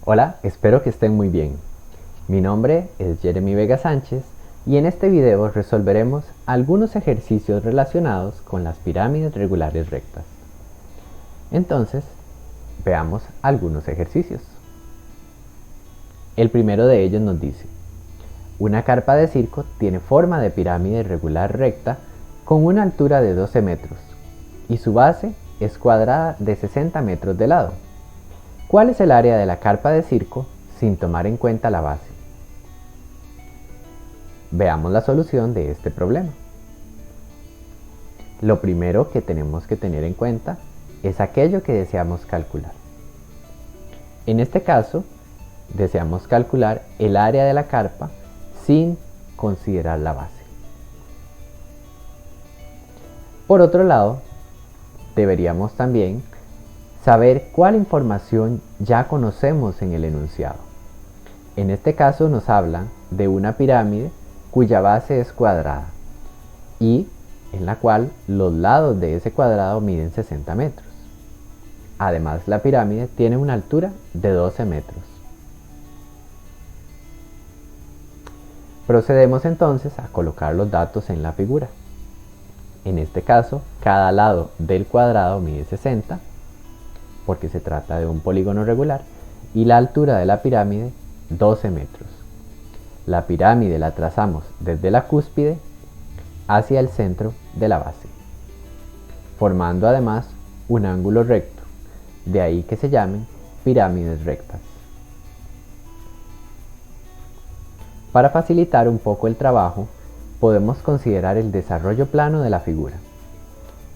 Hola, espero que estén muy bien. Mi nombre es Jeremy Vega Sánchez y en este video resolveremos algunos ejercicios relacionados con las pirámides regulares rectas. Entonces, veamos algunos ejercicios. El primero de ellos nos dice: una carpa de circo tiene forma de pirámide regular recta con una altura de 12 metros y su base es cuadrada de 60 metros de lado. ¿Cuál es el área de la carpa de circo sin tomar en cuenta la base? Veamos la solución de este problema. Lo primero que tenemos que tener en cuenta es aquello que deseamos calcular. En este caso, deseamos calcular el área de la carpa sin considerar la base. Por otro lado, deberíamos también saber cuál información ya conocemos en el enunciado. En este caso nos hablan de una pirámide cuya base es cuadrada y en la cual los lados de ese cuadrado miden 60 metros. Además, la pirámide tiene una altura de 12 metros. Procedemos entonces a colocar los datos en la figura. En este caso, cada lado del cuadrado mide 60, porque se trata de un polígono regular, y la altura de la pirámide 12 metros. La pirámide la trazamos desde la cúspide hacia el centro de la base, formando además un ángulo recto, de ahí que se llamen pirámides rectas. Para facilitar un poco el trabajo, podemos considerar el desarrollo plano de la figura.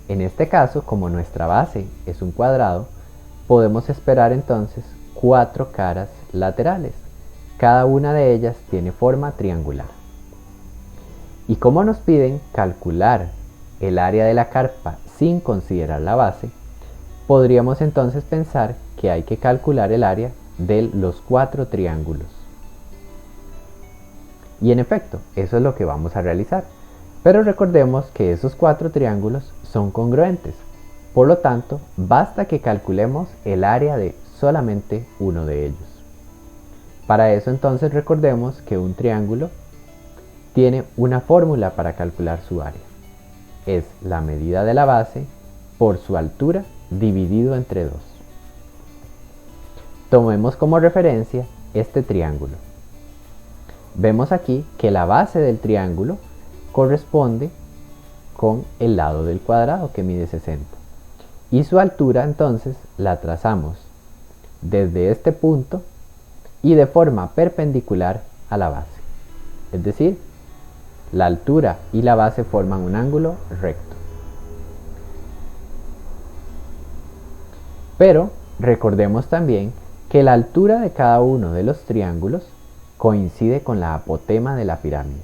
En este caso, como nuestra base es un cuadrado, podemos esperar entonces 4 caras laterales. Cada una de ellas tiene forma triangular. Y como nos piden calcular el área de la carpa sin considerar la base, podríamos entonces pensar que hay que calcular el área de los 4 triángulos. Y en efecto, eso es lo que vamos a realizar. Pero recordemos que esos 4 triángulos son congruentes. Por lo tanto, basta que calculemos el área de solamente uno de ellos. Para eso entonces recordemos que un triángulo tiene una fórmula para calcular su área. Es la medida de la base por su altura dividido entre 2. Tomemos como referencia este triángulo. Vemos aquí que la base del triángulo corresponde con el lado del cuadrado que mide 60. Y su altura entonces la trazamos desde este punto y de forma perpendicular a la base. Es decir, la altura y la base forman un ángulo recto. Pero recordemos también que la altura de cada uno de los triángulos coincide con la apotema de la pirámide.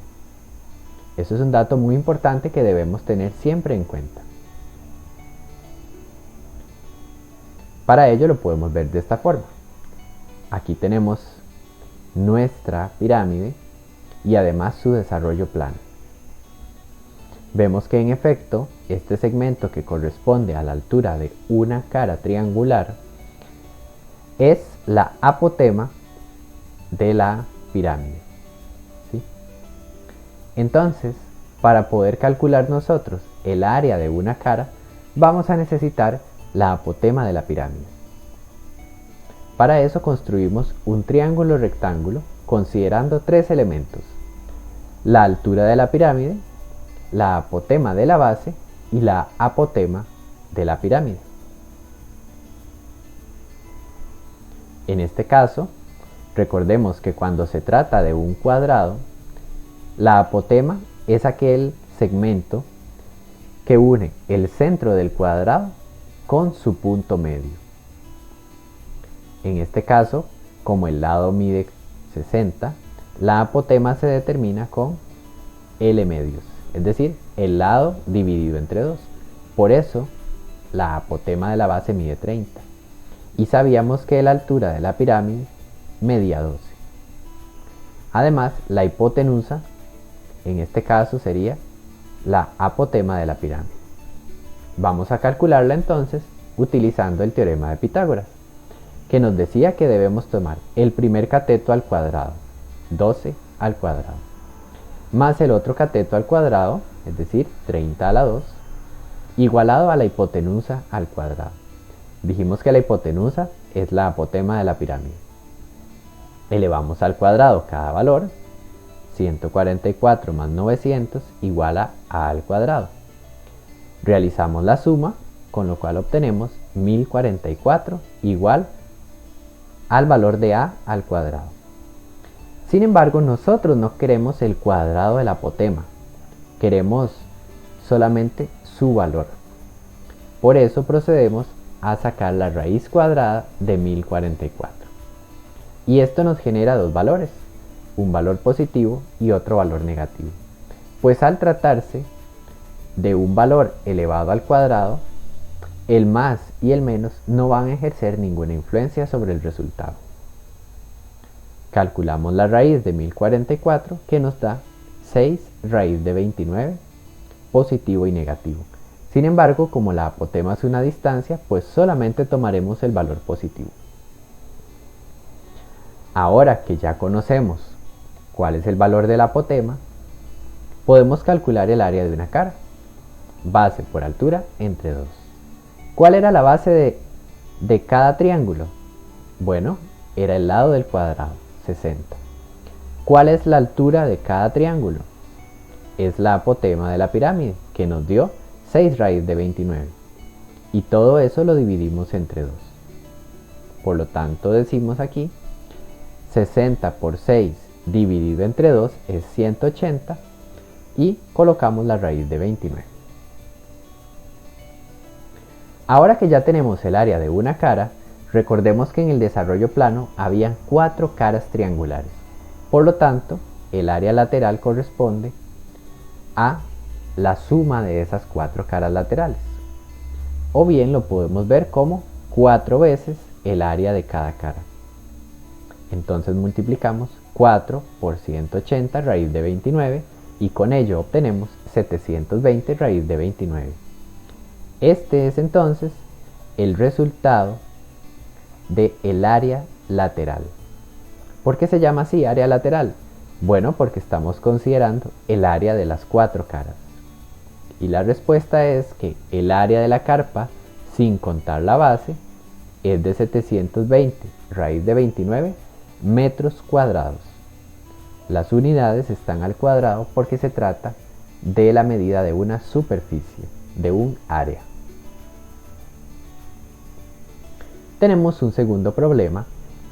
Eso es un dato muy importante que debemos tener siempre en cuenta. Para ello lo podemos ver de esta forma. Aquí tenemos nuestra pirámide y además su desarrollo plano. Vemos que en efecto este segmento que corresponde a la altura de una cara triangular es la apotema de la pirámide. ¿Sí? Entonces, para poder calcular nosotros el área de una cara, vamos a necesitar la apotema de la pirámide. Para eso construimos un triángulo rectángulo considerando 3 elementos: la altura de la pirámide, la apotema de la base y la apotema de la pirámide. En este caso, recordemos que cuando se trata de un cuadrado, la apotema es aquel segmento que une el centro del cuadrado con su punto medio. En este caso, como el lado mide 60, la apotema se determina con L medios, es decir, el lado dividido entre 2. Por eso, la apotema de la base mide 30. Y sabíamos que la altura de la pirámide medía 12. Además, la hipotenusa, en este caso, sería la apotema de la pirámide. Vamos a calcularla entonces utilizando el teorema de Pitágoras. que nos decía que debemos tomar el primer cateto al cuadrado, 12 al cuadrado, más el otro cateto al cuadrado, es decir, 30 a la 2, igualado a la hipotenusa al cuadrado. Dijimos que la hipotenusa es la apotema de la pirámide. Elevamos al cuadrado cada valor, 144 más 900 igual a al cuadrado. Realizamos la suma, con lo cual obtenemos 1044 igual al valor de a al cuadrado. Sin embargo, nosotros no queremos el cuadrado de la apotema, queremos solamente su valor. Por eso procedemos a sacar la raíz cuadrada de 1044. Y esto nos genera dos valores, un valor positivo y otro valor negativo. Pues al tratarse de un valor elevado al cuadrado, el más y el menos no van a ejercer ninguna influencia sobre el resultado. Calculamos la raíz de 1044 que nos da 6 raíz de 29, positivo y negativo. Sin embargo, como la apotema es una distancia, pues solamente tomaremos el valor positivo. Ahora que ya conocemos cuál es el valor de la apotema, podemos calcular el área de una cara. Base por altura entre 2. ¿Cuál era la base de cada triángulo? Bueno, era el lado del cuadrado, 60. ¿Cuál es la altura de cada triángulo? Es la apotema de la pirámide, que nos dio 6 raíz de 29. Y todo eso lo dividimos entre 2. Por lo tanto, decimos aquí, 60 por 6 dividido entre 2 es 180 y colocamos la raíz de 29. Ahora que ya tenemos el área de una cara, recordemos que en el desarrollo plano habían 4 caras triangulares. Por lo tanto, el área lateral corresponde a la suma de esas 4 caras laterales. O bien lo podemos ver como 4 veces el área de cada cara. Entonces multiplicamos 4 por 180 raíz de 29 y con ello obtenemos 720 raíz de 29. Este es entonces el resultado del área lateral. ¿Por qué se llama así área lateral? Bueno, porque estamos considerando el área de las 4 caras. Y la respuesta es que el área de la carpa, sin contar la base, es de 720 raíz de 29 metros cuadrados. Las unidades están al cuadrado porque se trata de la medida de una superficie, de un área. Tenemos un segundo problema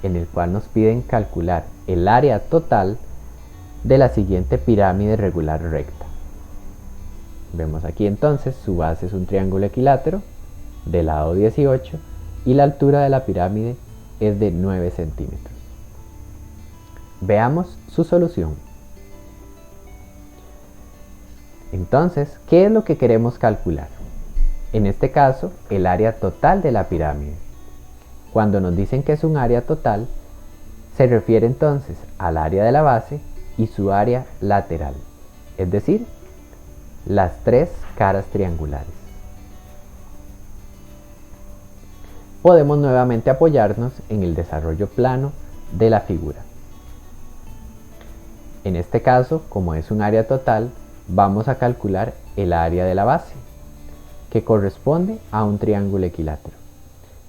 en el cual nos piden calcular el área total de la siguiente pirámide regular recta. Vemos aquí entonces su base es un triángulo equilátero de lado 18 y la altura de la pirámide es de 9 centímetros. Veamos su solución. Entonces, ¿qué es lo que queremos calcular? En este caso, el área total de la pirámide. Cuando nos dicen que es un área total, se refiere entonces al área de la base y su área lateral, es decir, las 3 caras triangulares. Podemos nuevamente apoyarnos en el desarrollo plano de la figura. En este caso, como es un área total, vamos a calcular el área de la base, que corresponde a un triángulo equilátero,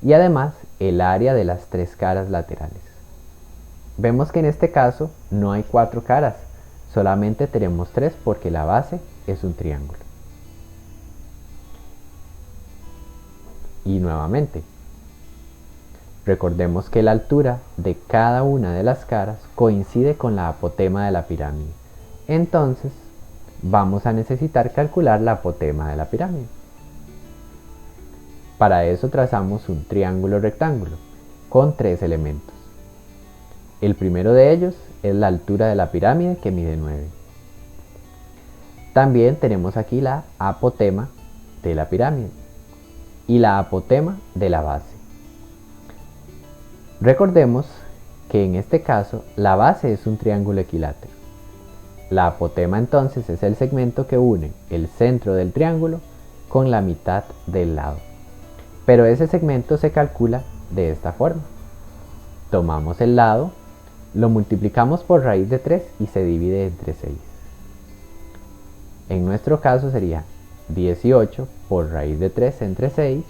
y además el área de las 3 caras laterales. Vemos que en este caso no hay 4 caras, solamente tenemos 3 porque la base es un triángulo. Y nuevamente, recordemos que la altura de cada una de las caras coincide con la apotema de la pirámide. Entonces, vamos a necesitar calcular la apotema de la pirámide. Para eso trazamos un triángulo rectángulo con 3 elementos. El primero de ellos es la altura de la pirámide que mide 9. También tenemos aquí la apotema de la pirámide y la apotema de la base. Recordemos que en este caso la base es un triángulo equilátero. La apotema entonces es el segmento que une el centro del triángulo con la mitad del lado. Pero ese segmento se calcula de esta forma. Tomamos el lado, lo multiplicamos por raíz de 3 y se divide entre 6. En nuestro caso sería 18 por raíz de 3 entre 6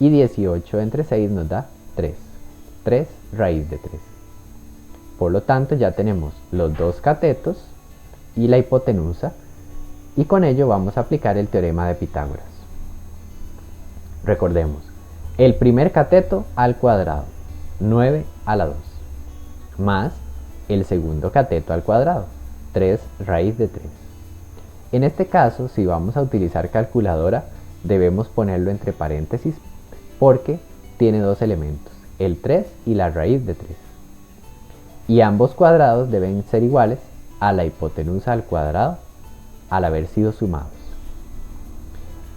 y 18 entre 6 nos da 3. 3 raíz de 3. Por lo tanto ya tenemos los dos catetos y la hipotenusa y con ello vamos a aplicar el teorema de Pitágoras. Recordemos, el primer cateto al cuadrado, 9 a la 2, más el segundo cateto al cuadrado, 3 raíz de 3. En este caso, si vamos a utilizar calculadora, debemos ponerlo entre paréntesis porque tiene dos elementos, el 3 y la raíz de 3. Y ambos cuadrados deben ser iguales a la hipotenusa al cuadrado al haber sido sumados.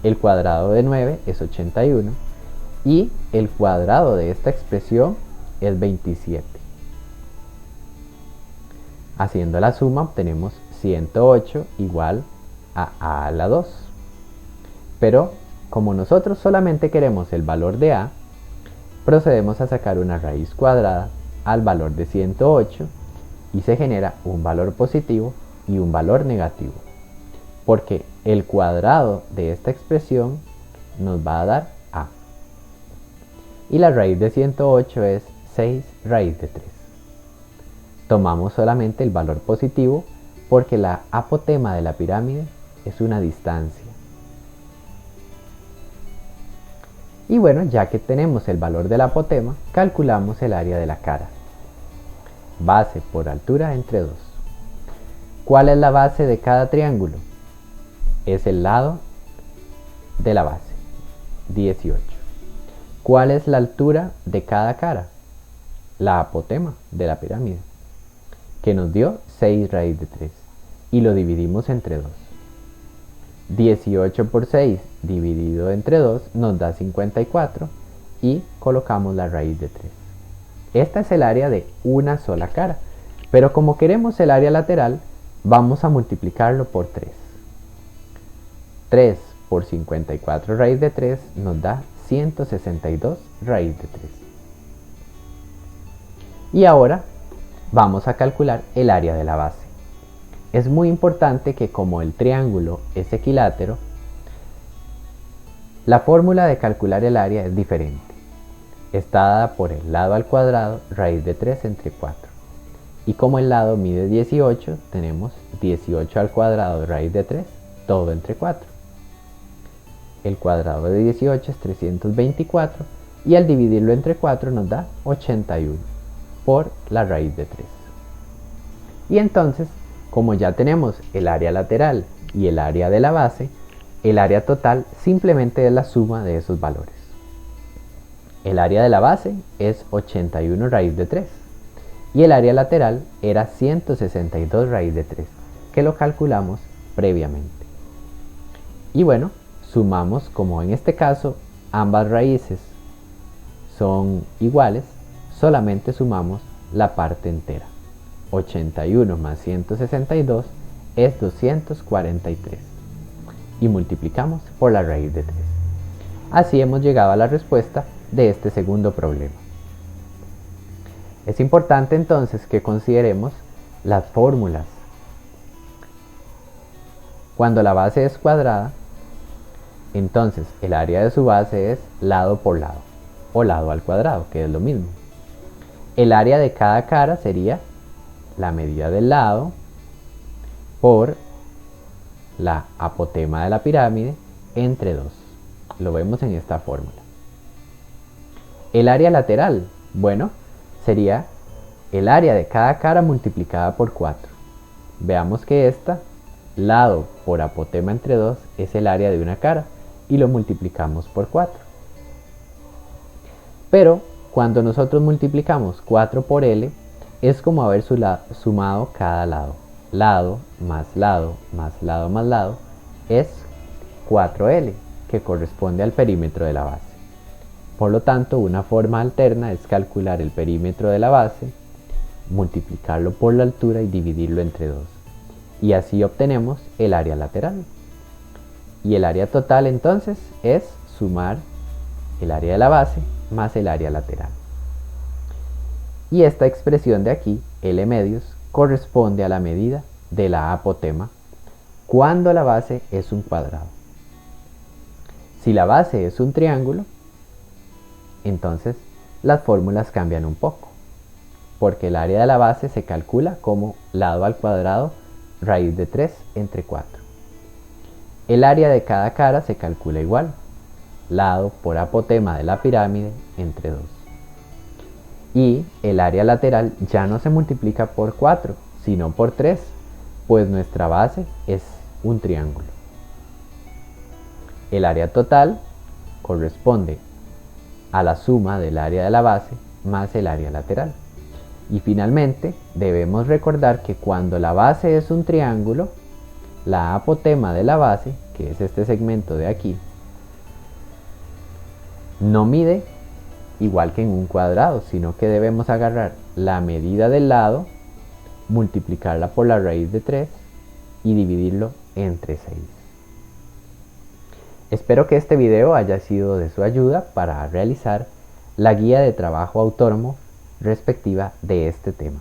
El cuadrado de 9 es 81 y el cuadrado de esta expresión es 27. Haciendo la suma obtenemos 108 igual a la 2. Pero como nosotros solamente queremos el valor de a, procedemos a sacar una raíz cuadrada al valor de 108 y se genera un valor positivo y un valor negativo, porque el cuadrado de esta expresión nos va a dar a. Y la raíz de 108 es 6 raíz de 3. Tomamos solamente el valor positivo porque la apotema de la pirámide es una distancia. Y bueno, ya que tenemos el valor del apotema, calculamos el área de la cara. Base por altura entre 2. ¿Cuál es la base de cada triángulo? Es el lado de la base, 18. ¿Cuál es la altura de cada cara? La apotema de la pirámide, que nos dio 6 raíz de 3. Y lo dividimos entre 2. 18 por 6 dividido entre 2 nos da 54 y colocamos la raíz de 3. Esta es el área de una sola cara, pero como queremos el área lateral, vamos a multiplicarlo por 3. 3 por 54 raíz de 3 nos da 162 raíz de 3. Y ahora vamos a calcular el área de la base. Es muy importante que como el triángulo es equilátero, la fórmula de calcular el área es diferente. Está dada por el lado al cuadrado raíz de 3 entre 4. Y como el lado mide 18, tenemos 18 al cuadrado raíz de 3, todo entre 4. El cuadrado de 18 es 324 y al dividirlo entre 4 nos da 81 por la raíz de 3. Y entonces, como ya tenemos el área lateral y el área de la base, el área total simplemente es la suma de esos valores. El área de la base es 81 raíz de 3 y el área lateral era 162 raíz de 3, que lo calculamos previamente. Y bueno, sumamos, como en este caso ambas raíces son iguales, solamente sumamos la parte entera. 81 más 162 es 243 y multiplicamos por la raíz de 3. Así hemos llegado a la respuesta de este segundo problema. Es importante entonces que consideremos las fórmulas. Cuando la base es cuadrada, entonces el área de su base es lado por lado o lado al cuadrado, que es lo mismo. El área de cada cara sería la medida del lado por la apotema de la pirámide entre 2. Lo vemos en esta fórmula. El área lateral, bueno, sería el área de cada cara multiplicada por 4. Veamos que esta, lado por apotema entre 2, es el área de una cara y lo multiplicamos por 4. Pero cuando nosotros multiplicamos 4 por L, es como haber sumado cada lado. Lado más lado más lado más lado es 4L, que corresponde al perímetro de la base. Por lo tanto, una forma alterna es calcular el perímetro de la base, multiplicarlo por la altura y dividirlo entre 2. Y así obtenemos el área lateral. Y el área total entonces es sumar el área de la base más el área lateral. Y esta expresión de aquí, L medios, corresponde a la medida de la apotema cuando la base es un cuadrado. Si la base es un triángulo, entonces las fórmulas cambian un poco, porque el área de la base se calcula como lado al cuadrado raíz de 3 entre 4. El área de cada cara se calcula igual, lado por apotema de la pirámide entre 2. Y el área lateral ya no se multiplica por 4, sino por 3, pues nuestra base es un triángulo. El área total corresponde a la suma del área de la base más el área lateral. Y finalmente debemos recordar que cuando la base es un triángulo, la apotema de la base, que es este segmento de aquí, no mide igual que en un cuadrado, sino que debemos agarrar la medida del lado, multiplicarla por la raíz de 3 y dividirlo entre 6. Espero que este video haya sido de su ayuda para realizar la guía de trabajo autónomo respectiva de este tema.